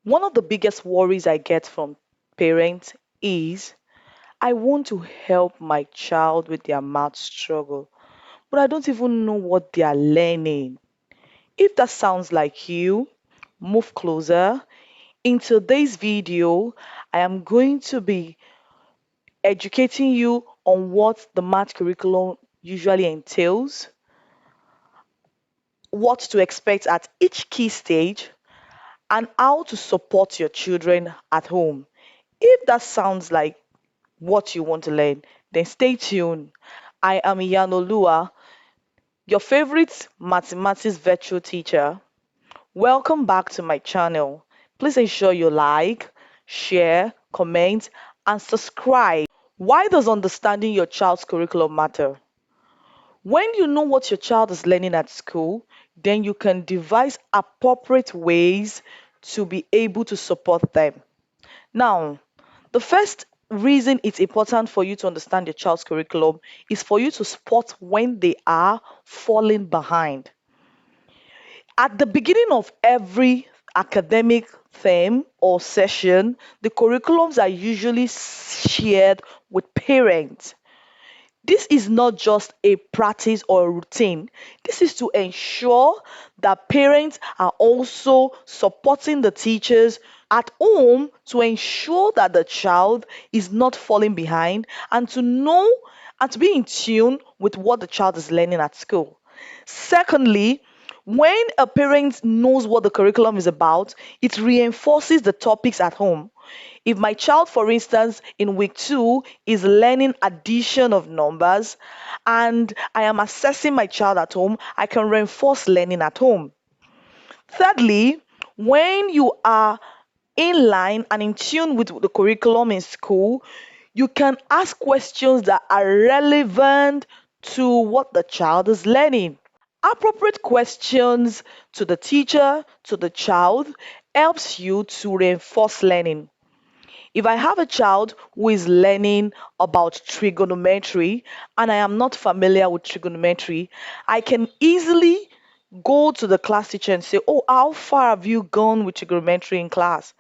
One of the biggest worries I get from parents is I want to help my child with their math struggle, but I don't even know what they are learning. If that sounds like you, move closer. In today's video, I am going to be educating you on what the math curriculum usually entails, what to expect at each key stage, and how to support your children at home. If that sounds like what you want to learn, then stay tuned. I am Iyanolua, your favorite mathematics virtual teacher. Welcome back to my channel. Please ensure you like, share, comment, and subscribe. Why does understanding your child's curriculum matter? When you know what your child is learning at school, then you can devise appropriate ways to be able to support them. Now, the first reason it's important for you to understand your child's curriculum is for you to spot when they are falling behind. At the beginning of every academic term or session, the curriculums are usually shared with parents. This is not just a practice or a routine. This is to ensure that parents are also supporting the teachers at home to ensure that the child is not falling behind and to know and to be in tune with what the child is learning at school. Secondly, when a parent knows what the curriculum is about, it reinforces the topics at home. If my child, for instance, in week 2 is learning addition of numbers and I am assessing my child at home, I can reinforce learning at home. Thirdly, when you are in line and in tune with the curriculum in school, you can ask questions that are relevant to what the child is learning. Appropriate questions to the teacher, to the child, helps you to reinforce learning. If I have a child who is learning about trigonometry and I am not familiar with trigonometry, I can easily go to the class teacher and say, "Oh, how far have you gone with trigonometry in class?"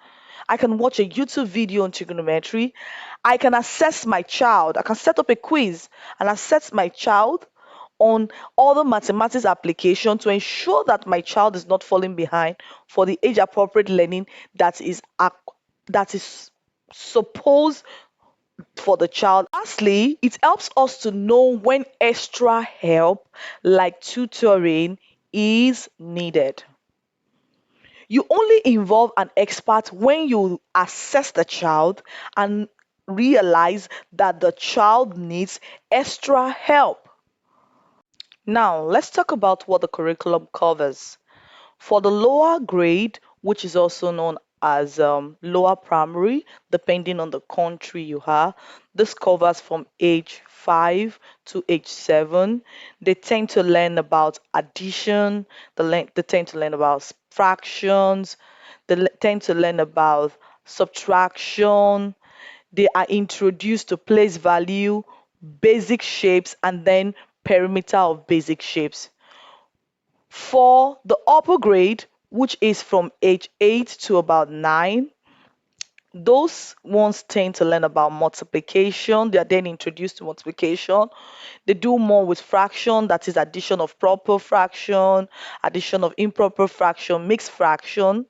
I can watch a YouTube video on trigonometry. I can assess my child. I can set up a quiz and assess my child on other mathematics application to ensure that my child is not falling behind for the age appropriate learning that is supposed for the child. Lastly, it helps us to know when extra help like tutoring is needed. You only involve an expert when you assess the child and realize that the child needs extra help. Now, let's talk about what the curriculum covers. For the lower grade, which is also known as lower primary, depending on the country you are, this covers from age 5 to age 7. They tend to learn about addition, they tend to learn about fractions, tend to learn about subtraction. They are introduced to place value, basic shapes, and then perimeter of basic shapes. For the upper grade, which is from age 8 to about 9, those ones tend to learn about multiplication. They are then introduced to multiplication. They do more with fraction, that is addition of proper fraction, addition of improper fraction, mixed fraction.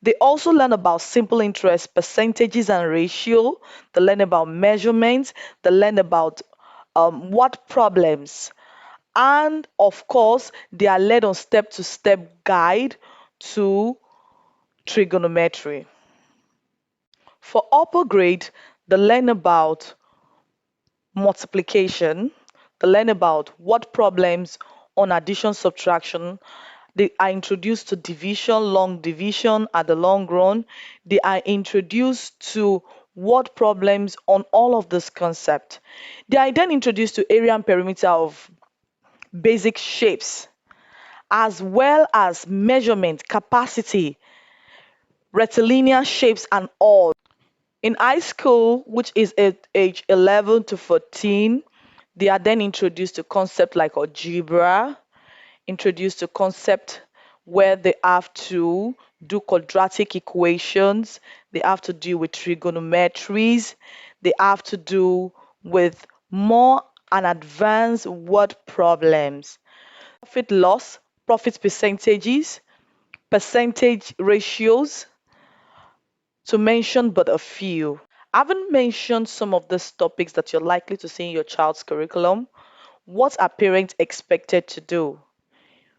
They also learn about simple interest, percentages and ratio. They learn about measurements. They learn about what problems. And of course, they are led on step to step guide to trigonometry. For upper grade, they learn about multiplication, they learn about what problems on addition, subtraction. They are introduced to division, long division at the long run. They are introduced to what problems on all of this concept. They are then introduced to area and perimeter of basic shapes, as well as measurement, capacity, rectilinear shapes, and all. In high school, which is at age 11 to 14, they are then introduced to concepts like algebra, introduced to concept where they have to do quadratic equations, they have to deal with trigonometries, they have to do with more and advanced word problems. Profit loss, profit percentages, percentage ratios, to mention but a few. I haven't mentioned some of these topics that you're likely to see in your child's curriculum. What are parents expected to do?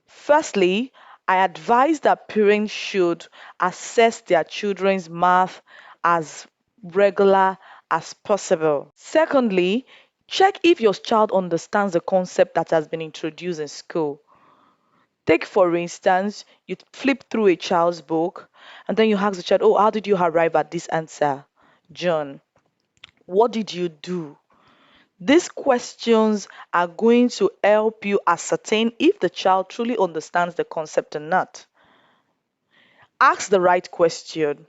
Firstly, I advise that parents should assess their children's math as regular as possible. Secondly, check if your child understands the concept that has been introduced in school. Take, for instance, you flip through a child's book and then you ask the child, oh, how did you arrive at this answer? John, what did you do? These questions are going to help you ascertain if the child truly understands the concept or not. Ask the right question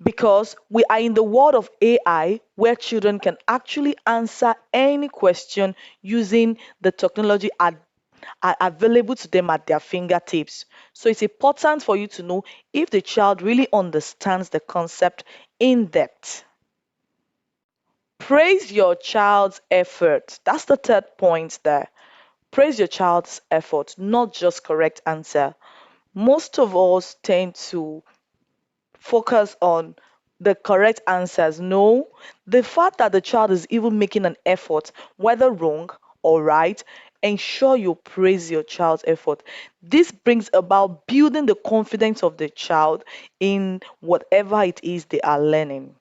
because we are in the world of AI where children can actually answer any question using the technology are available to them at their fingertips. So it's important for you to know if the child really understands the concept in depth. Praise your child's effort. That's the third point there. Praise your child's effort, not just correct answer. Most of us tend to focus on the correct answers. No, the fact that the child is even making an effort, whether wrong or right, ensure you praise your child's effort. This brings about building the confidence of the child in whatever it is they are learning.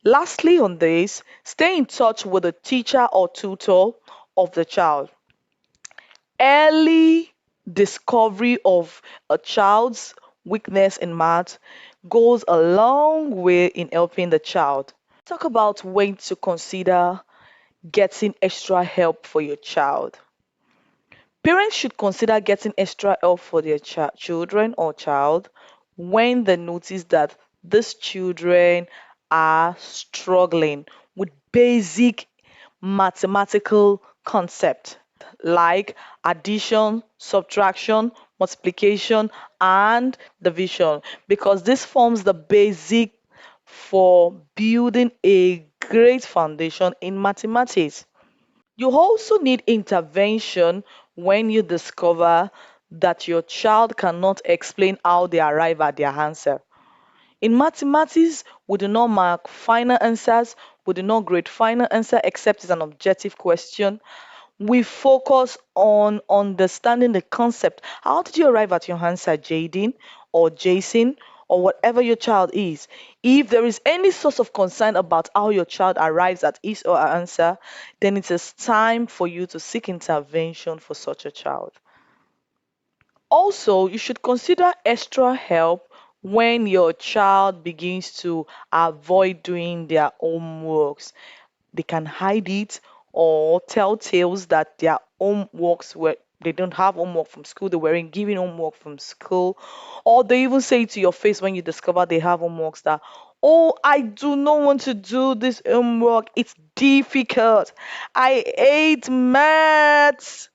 Lastly, on this, stay in touch with the teacher or tutor of the child. Early discovery of a child's weakness in math goes a long way in helping the child. Talk about when to consider getting extra help for your child. Parents should consider getting extra help for their children or child when they notice that these children are struggling with basic mathematical concept like addition, subtraction, multiplication, and division because this forms the basic for building a great foundation in mathematics. You also need intervention when you discover that your child cannot explain how they arrive at their answer. In mathematics, we do not mark final answers, we do not grade final answer except it's an objective question. We focus on understanding the concept. How did you arrive at your answer, Jaden or Jason or whatever your child is? If there is any source of concern about how your child arrives at his or her answer, then it is time for you to seek intervention for such a child. Also, you should consider extra help when your child begins to avoid doing their homeworks. They can hide it or tell tales that their homeworks were they don't have homework from school, they weren't giving homework from school, or they even say to your face when you discover they have homeworks that, oh, I do not want to do this homework, it's difficult, I hate maths.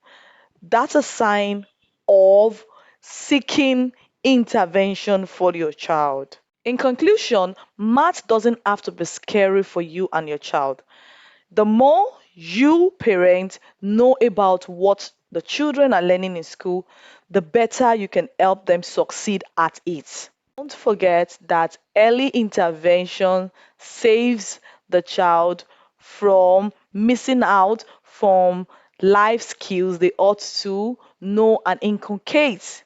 That's a sign of seeking intervention for your child. In conclusion, math doesn't have to be scary for you and your child. The more you parents know about what the children are learning in school, the better you can help them succeed at it. Don't forget that early intervention saves the child from missing out from life skills they ought to know and inculcate.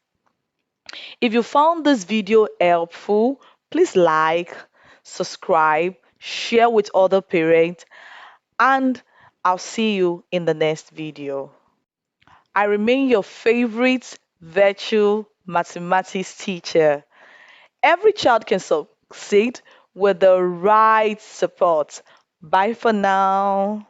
If you found this video helpful, please like, subscribe, share with other parents, and I'll see you in the next video. I remain your favorite virtual mathematics teacher. Every child can succeed with the right support. Bye for now.